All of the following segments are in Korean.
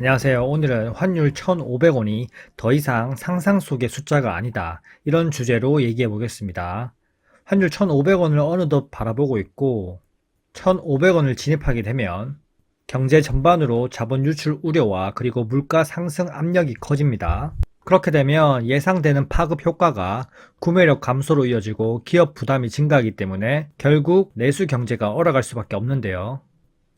안녕하세요. 오늘은 환율 1,500원이 더 이상 상상 속의 숫자가 아니다. 이런 주제로 얘기해 보겠습니다. 환율 1,500원을 어느덧 바라보고 있고 1,500원을 진입하게 되면 경제 전반으로 자본 유출 우려와 그리고 물가 상승 압력이 커집니다. 그렇게 되면 예상되는 파급 효과가 구매력 감소로 이어지고 기업 부담이 증가하기 때문에 결국 내수 경제가 얼어갈 수밖에 없는데요.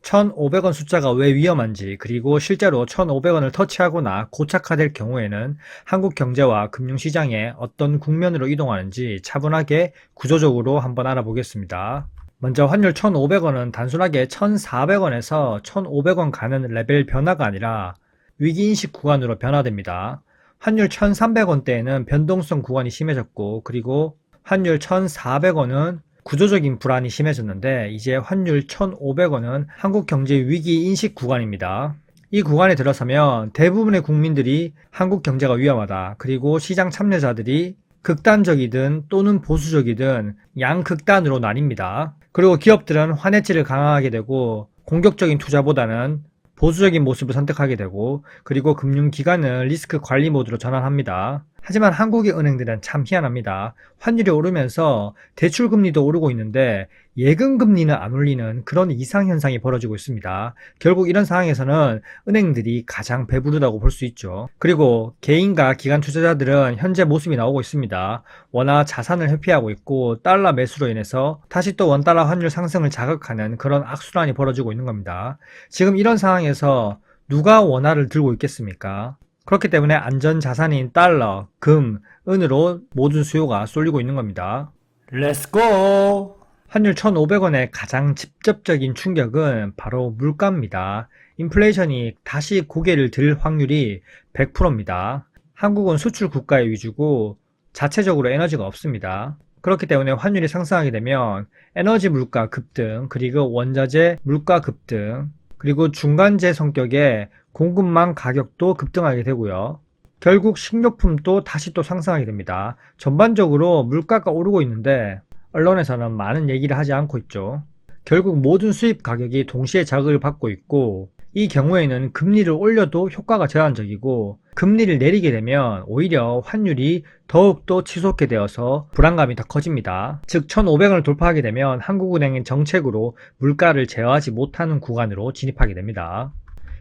1,500원 숫자가 왜 위험한지, 그리고 실제로 1,500원을 터치하거나 고착화될 경우에는 한국 경제와 금융시장에 어떤 국면으로 이동하는지 차분하게 구조적으로 한번 알아보겠습니다. 먼저 환율 1,500원은 단순하게 1,400원에서 1,500원 가는 레벨 변화가 아니라 위기인식 구간으로 변화됩니다. 환율 1,300원대에는 변동성 구간이 심해졌고, 그리고 환율 1,400원은 구조적인 불안이 심해졌는데, 이제 환율 1,500원은 한국 경제 위기 인식 구간입니다. 이 구간에 들어서면 대부분의 국민들이 한국 경제가 위험하다, 그리고 시장 참여자들이 극단적이든 또는 보수적이든 양극단으로 나뉩니다. 그리고 기업들은 환해질을 강화하게 되고 공격적인 투자보다는 보수적인 모습을 선택하게 되고, 그리고 금융기관은 리스크 관리 모드로 전환합니다. 하지만 한국의 은행들은 참 희한합니다. 환율이 오르면서 대출금리도 오르고 있는데 예금금리는 안 올리는 그런 이상현상이 벌어지고 있습니다. 결국 이런 상황에서는 은행들이 가장 배부르다고 볼 수 있죠. 그리고 개인과 기관 투자자들은 현재 모습이 나오고 있습니다. 워낙 자산을 회피하고 있고 달러 매수로 인해서 다시 또 원달러 환율 상승을 자극하는 그런 악순환이 벌어지고 있는 겁니다. 지금 이런 상황에서 누가 원화를 들고 있겠습니까? 그렇기 때문에 안전자산인 달러, 금, 은으로 모든 수요가 쏠리고 있는 겁니다. 렛츠고! 환율 1,500원의 가장 직접적인 충격은 바로 물가입니다. 인플레이션이 다시 고개를 들 확률이 100%입니다. 한국은 수출 국가의 위주고 자체적으로 에너지가 없습니다. 그렇기 때문에 환율이 상승하게 되면 에너지 물가 급등, 그리고 원자재 물가 급등, 그리고 중간재 성격의 공급망 가격도 급등하게 되고요. 결국 식료품도 다시 또 상승하게 됩니다. 전반적으로 물가가 오르고 있는데 언론에서는 많은 얘기를 하지 않고 있죠. 결국 모든 수입 가격이 동시에 자극을 받고 있고, 이 경우에는 금리를 올려도 효과가 제한적이고 금리를 내리게 되면 오히려 환율이 더욱더 치솟게 되어서 불안감이 더 커집니다. 즉 1,500원을 돌파하게 되면 한국은행은 정책으로 물가를 제어하지 못하는 구간으로 진입하게 됩니다.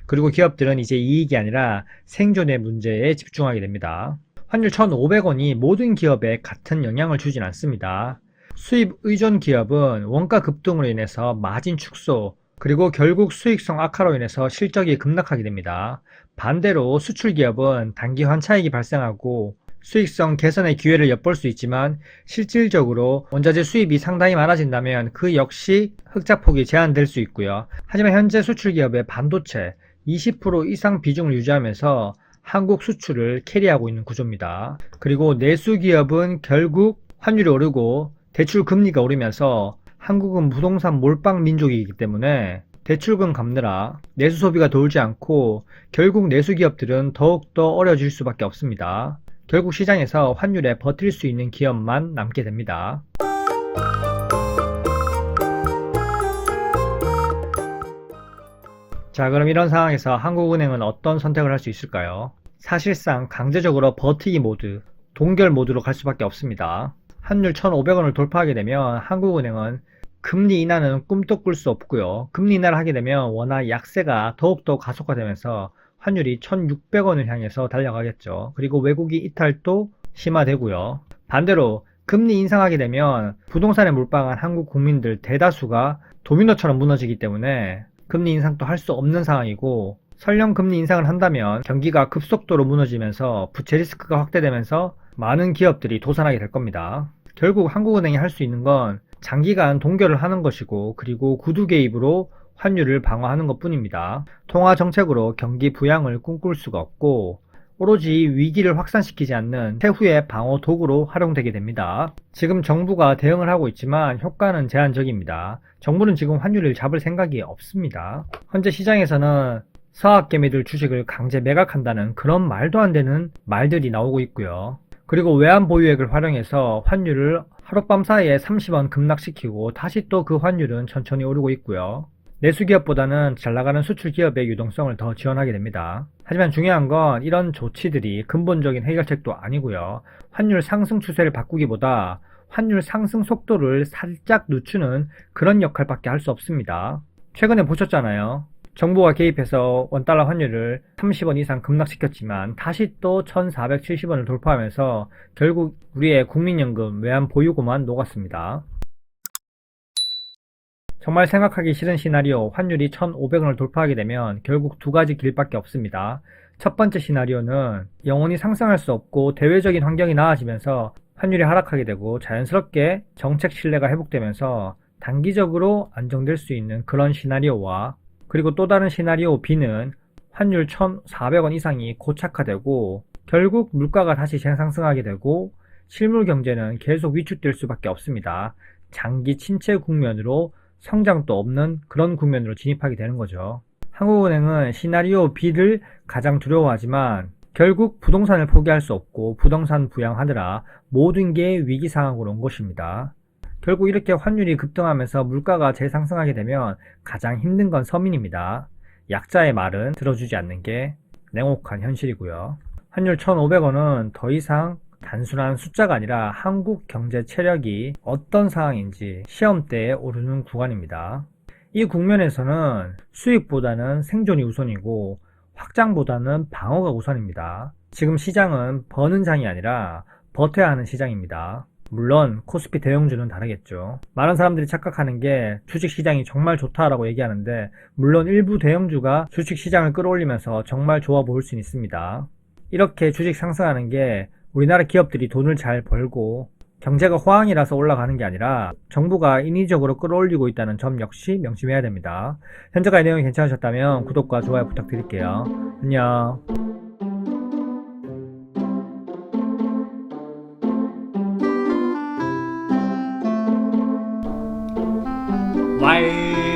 그리고 기업들은 이제 이익이 아니라 생존의 문제에 집중하게 됩니다. 환율 1,500원이 모든 기업에 같은 영향을 주진 않습니다. 수입 의존 기업은 원가 급등으로 인해서 마진 축소, 그리고 결국 수익성 악화로 인해서 실적이 급락하게 됩니다. 반대로 수출 기업은 단기 환차익이 발생하고 수익성 개선의 기회를 엿볼 수 있지만 실질적으로 원자재 수입이 상당히 많아진다면 그 역시 흑자폭이 제한될 수 있고요. 하지만 현재 수출 기업의 반도체 20% 이상 비중을 유지하면서 한국 수출을 캐리하고 있는 구조입니다. 그리고 내수 기업은 결국 환율이 오르고 대출 금리가 오르면서 한국은 부동산 몰빵 민족이기 때문에 대출금 갚느라 내수 소비가 돌지 않고 결국 내수 기업들은 더욱더 어려질 수밖에 없습니다. 결국 시장에서 환율에 버틸 수 있는 기업만 남게 됩니다. 자, 그럼 이런 상황에서 한국은행은 어떤 선택을 할 수 있을까요? 사실상 강제적으로 버티기 모드, 동결 모드로 갈 수밖에 없습니다. 환율 1,500원을 돌파하게 되면 한국은행은 금리 인하는 꿈도 꿀 수 없고요. 금리 인하를 하게 되면 워낙 약세가 더욱더 가속화되면서 환율이 1,600원을 향해서 달려가겠죠. 그리고 외국인 이탈도 심화되고요. 반대로 금리 인상하게 되면 부동산에 몰빵한 한국 국민들 대다수가 도미노처럼 무너지기 때문에 금리 인상도 할 수 없는 상황이고, 설령 금리 인상을 한다면 경기가 급속도로 무너지면서 부채 리스크가 확대되면서 많은 기업들이 도산하게 될 겁니다. 결국 한국은행이 할 수 있는 건 장기간 동결을 하는 것이고, 그리고 구두 개입으로 환율을 방어하는 것 뿐입니다. 통화 정책으로 경기 부양을 꿈꿀 수가 없고 오로지 위기를 확산시키지 않는 최후의 방어 도구로 활용되게 됩니다. 지금 정부가 대응을 하고 있지만 효과는 제한적입니다. 정부는 지금 환율을 잡을 생각이 없습니다. 현재 시장에서는 서학개미들 주식을 강제 매각한다는 그런 말도 안 되는 말들이 나오고 있고요. 그리고 외환 보유액을 활용해서 환율을 하룻밤 사이에 30원 급락시키고 다시 또 그 환율은 천천히 오르고 있고요. 내수 기업보다는 잘 나가는 수출 기업의 유동성을 더 지원하게 됩니다. 하지만 중요한 건 이런 조치들이 근본적인 해결책도 아니고요. 환율 상승 추세를 바꾸기보다 환율 상승 속도를 살짝 늦추는 그런 역할밖에 할 수 없습니다. 최근에 보셨잖아요. 정부가 개입해서 원달러 환율을 30원 이상 급락시켰지만 다시 또 1470원을 돌파하면서 결국 우리의 국민연금 외환보유고만 녹았습니다. 정말 생각하기 싫은 시나리오, 환율이 1,500원을 돌파하게 되면 결국 두 가지 길밖에 없습니다. 첫 번째 시나리오는 영원히 상승할 수 없고 대외적인 환경이 나아지면서 환율이 하락하게 되고 자연스럽게 정책 신뢰가 회복되면서 단기적으로 안정될 수 있는 그런 시나리오와, 그리고 또 다른 시나리오 B는 환율 1,400원 이상이 고착화되고 결국 물가가 다시 상승하게 되고 실물 경제는 계속 위축될 수밖에 없습니다. 장기 침체 국면으로 성장도 없는 그런 국면으로 진입하게 되는 거죠. 한국은행은 시나리오 B를 가장 두려워하지만 결국 부동산을 포기할 수 없고 부동산 부양하느라 모든 게 위기 상황으로 온 것입니다. 결국 이렇게 환율이 급등하면서 물가가 재상승하게 되면 가장 힘든 건 서민입니다. 약자의 말은 들어주지 않는 게 냉혹한 현실이고요. 환율 1,500원은 더 이상 단순한 숫자가 아니라 한국 경제 체력이 어떤 상황인지 시험대에 오르는 구간입니다. 이 국면에서는 수익보다는 생존이 우선이고 확장보다는 방어가 우선입니다. 지금 시장은 버는 장이 아니라 버텨야 하는 시장입니다. 물론 코스피 대형주는 다르겠죠. 많은 사람들이 착각하는 게 주식시장이 정말 좋다라고 얘기하는데, 물론 일부 대형주가 주식시장을 끌어올리면서 정말 좋아 보일 수는 있습니다. 이렇게 주식 상승하는 게 우리나라 기업들이 돈을 잘 벌고 경제가 호황이라서 올라가는 게 아니라 정부가 인위적으로 끌어올리고 있다는 점 역시 명심해야 됩니다. 현재까지 내용이 괜찮으셨다면 구독과 좋아요 부탁드릴게요. 안녕. 와이